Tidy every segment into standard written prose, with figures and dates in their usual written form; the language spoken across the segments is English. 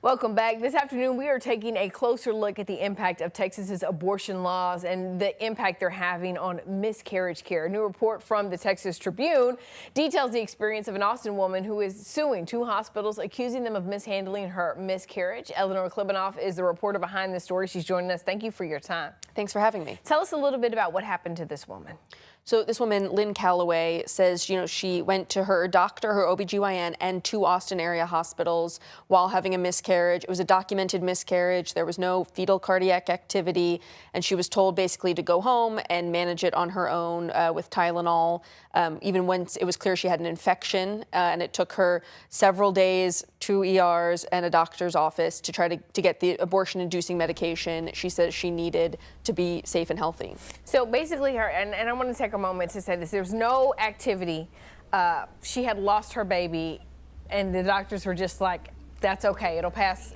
Welcome back. This afternoon, we are taking a closer look at the impact of Texas's abortion laws and the impact they're having on miscarriage care. A new report from the Texas Tribune details the experience of an Austin woman who is suing two hospitals, accusing them of mishandling her miscarriage. Eleanor Klibanoff is the reporter behind this story. She's joining us. Thank you for your time. Thanks for having me. Tell us a little bit about what happened to this woman. So this woman, Lynn Calloway, says, she went to her doctor, her OBGYN, and two Austin area hospitals while having a miscarriage. It was a documented miscarriage. There was no fetal cardiac activity, and she was told basically to go home and manage it on her own with Tylenol, even when it was clear she had an infection, and it took her several days, 2 ERs and a doctor's office to try to get the abortion-inducing medication she says she needed to be safe and healthy. So basically, and I want to take a moment to say this, there's no activity. She had lost her baby, and the doctors were just like, that's okay, it'll pass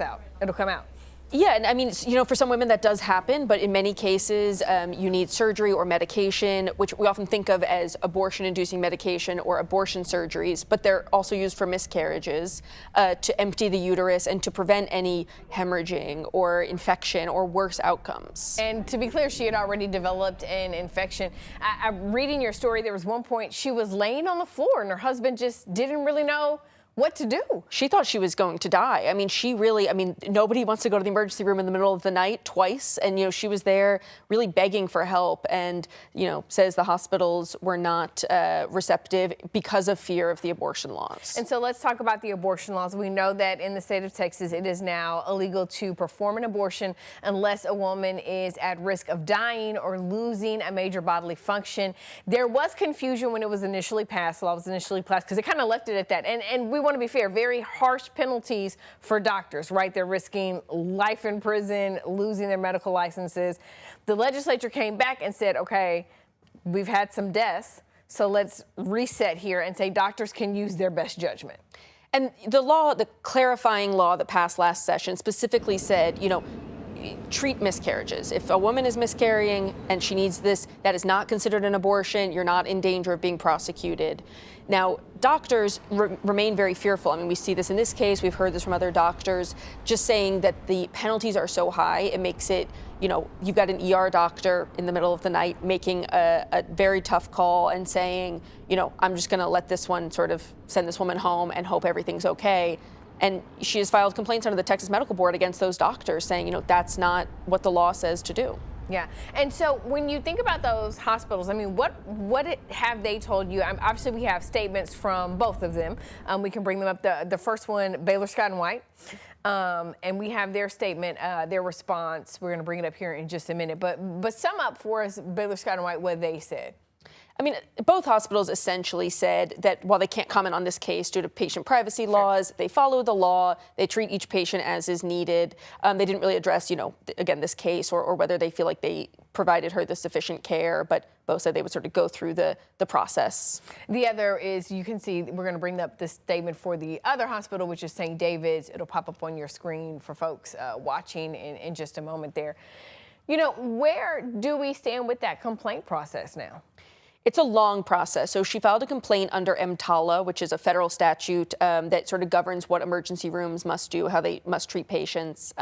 out, it'll come out. Yeah, and I mean, for some women that does happen, but in many cases, you need surgery or medication, which we often think of as abortion-inducing medication or abortion surgeries, but they're also used for miscarriages to empty the uterus and to prevent any hemorrhaging or infection or worse outcomes. And to be clear, she had already developed an infection. I'm reading your story. There was one point she was laying on the floor and her husband just didn't really know what to do. She thought she was going to die. I mean, nobody wants to go to the emergency room in the middle of the night twice. And, she was there really begging for help and, says the hospitals were not receptive because of fear of the abortion laws. And so let's talk about the abortion laws. We know that in the state of Texas, it is now illegal to perform an abortion unless a woman is at risk of dying or losing a major bodily function. There was confusion when it was initially passed, the law was initially passed, because it kind of left it at that. And we want to be fair, very harsh penalties for doctors, right? They're risking life in prison, losing their medical licenses. The legislature came back and said, okay, we've had some deaths, so let's reset here and say doctors can use their best judgment. And the clarifying law that passed last session specifically said, treat miscarriages. If a woman is miscarrying and she needs this, that is not considered an abortion. You're not in danger of being prosecuted. Now, doctors remain very fearful. I mean, we see this in this case. We've heard this from other doctors, just saying that the penalties are so high. It makes it, you've got an ER doctor in the middle of the night making a very tough call and saying, I'm just going to let this one sort of send this woman home and hope everything's okay. And she has filed complaints under the Texas Medical Board against those doctors saying, that's not what the law says to do. Yeah. And so when you think about those hospitals, I mean, what have they told you? Obviously, we have statements from both of them. We can bring them up. The first one, Baylor Scott & White. And we have their statement, their response. We're going to bring it up here in just a minute. But sum up for us, Baylor Scott & White, what they said. I mean, both hospitals essentially said that while they can't comment on this case due to patient privacy laws, they follow the law, they treat each patient as is needed. They didn't really address, again, this case or whether they feel like they provided her the sufficient care, but both said they would sort of go through the process. The other is, you can see, we're going to bring up this statement for the other hospital, which is St. David's. It'll pop up on your screen for folks watching in just a moment there. Where do we stand with that complaint process now? It's a long process. So she filed a complaint under EMTALA, which is a federal statute that sort of governs what emergency rooms must do, how they must treat patients.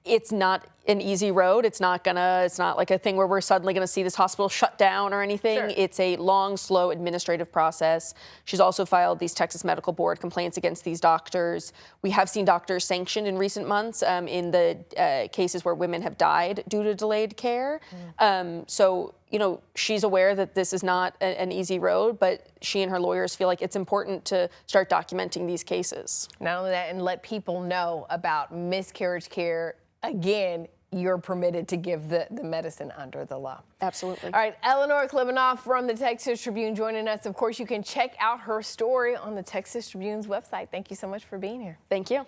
It's not an easy road. It's not like a thing where we're suddenly going to see this hospital shut down or anything. Sure. It's a long, slow administrative process. She's also filed these Texas Medical Board complaints against these doctors. We have seen doctors sanctioned in recent months in the cases where women have died due to delayed care. So, she's aware that this is not an easy road, but she and her lawyers feel like it's important to start documenting these cases. Not only that, and let people know about miscarriage care. Again, you're permitted to give the medicine under the law. Absolutely. All right, Eleanor Klibanoff from the Texas Tribune joining us. Of course, you can check out her story on the Texas Tribune's website. Thank you so much for being here. Thank you.